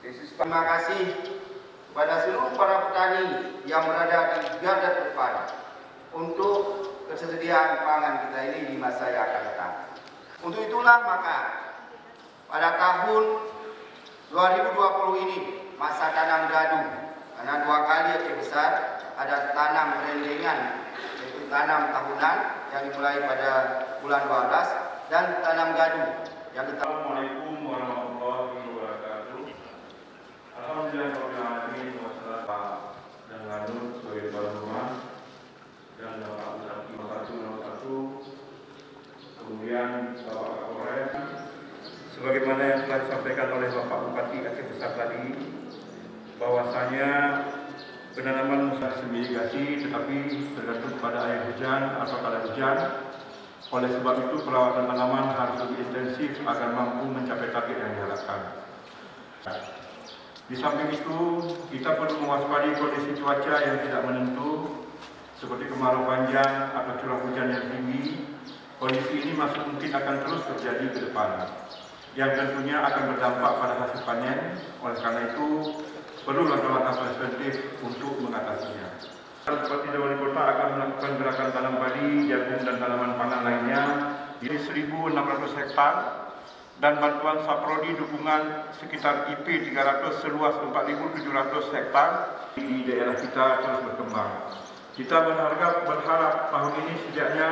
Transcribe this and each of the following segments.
Terima kasih kepada seluruh para petani yang berada di garda depan untuk ketersediaan pangan kita ini di masa yang akan datang. Untuk itulah maka pada tahun 2020 ini masa tanam gadu, karena 2 kali Aceh Besar ada tanam rendengan, yaitu tanam tahunan yang dimulai pada bulan 12 dan tanam gadu yang kita. Assalamualaikum warahmatullahi wabarakatuh. Alhamdulillahirrahmanirrahim. Wassalatu dan lanut sebagai kepala rumah dan Bapak Bupati 1 kemudian Bapak Kapolres sebagaimana yang telah disampaikan oleh Bapak Bupati Aceh Besar tadi, bahwasanya penanaman musa mitigasi tetapi tergantung pada air hujan atau kada hujan. Oleh sebab itu perawatan tanaman harus lebih intensif agar mampu mencapai target yang diharapkan. Di samping itu, kita perlu mewaspadai kondisi cuaca yang tidak menentu seperti kemarau panjang atau curah hujan yang tinggi. Kondisi ini masih mungkin akan terus terjadi ke depan, yang tentunya akan berdampak pada hasil panen. Oleh karena itu, perlu langkah-langkah preventif untuk mengatasinya. Seperti Wali Kota akan melakukan gerakan tanam padi, jagung, dan tanaman pangan lainnya di 1.600 hektar dan bantuan Saprodi dukungan sekitar IP 300 seluas 4.700 hektar di daerah kita terus berkembang. Kita berharap tahun ini setidaknya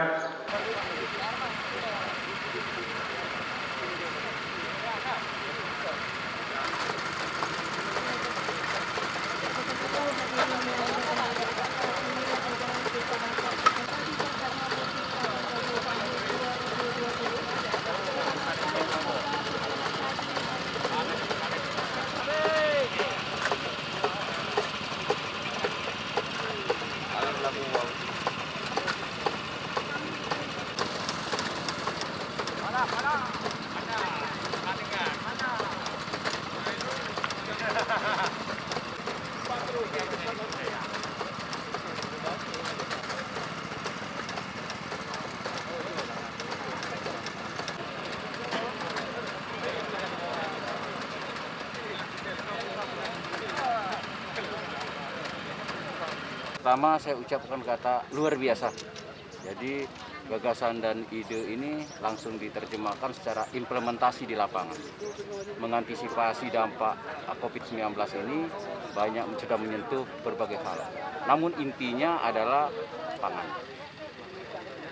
pertama saya ucapkan kata luar biasa. Jadi gagasan dan ide ini langsung diterjemahkan secara implementasi di lapangan. Mengantisipasi dampak COVID-19 ini banyak sudah menyentuh berbagai hal. Namun intinya adalah pangan.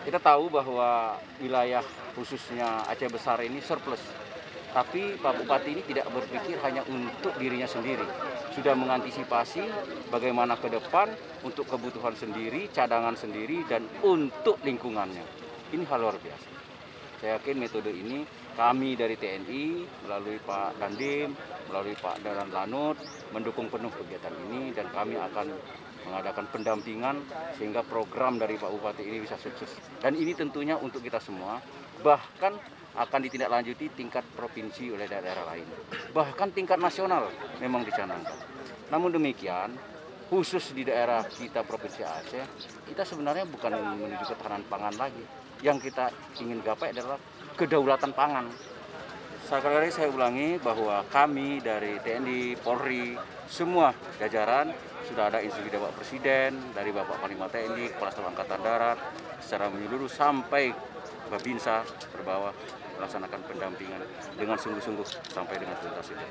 Kita tahu bahwa wilayah khususnya Aceh Besar ini surplus. Tapi Pak Bupati ini tidak berpikir hanya untuk dirinya sendiri. Sudah mengantisipasi bagaimana ke depan untuk kebutuhan sendiri, cadangan sendiri, dan untuk lingkungannya. Ini hal luar biasa. Saya yakin metode ini kami dari TNI, melalui Pak Dandim, melalui Pak Daran Lanut, mendukung penuh kegiatan ini, dan kami akan mengadakan pendampingan sehingga program dari Pak Bupati ini bisa sukses. Dan ini tentunya untuk kita semua, bahkan akan ditindaklanjuti tingkat provinsi oleh daerah lain. Bahkan tingkat nasional memang dicanangkan. Namun demikian, khusus di daerah kita Provinsi Aceh, kita sebenarnya bukan menuju ketahanan pangan lagi. Yang kita ingin gapai adalah kedaulatan pangan. Sekali lagi saya ulangi bahwa kami dari TNI, Polri, semua jajaran sudah ada instruksi dari Bapak Presiden, dari Bapak Panglima TNI, Kepala Staf Angkatan Darat, secara menyeluruh sampai Babinsa terbawah melaksanakan pendampingan dengan sungguh-sungguh sampai dengan tuntas ini.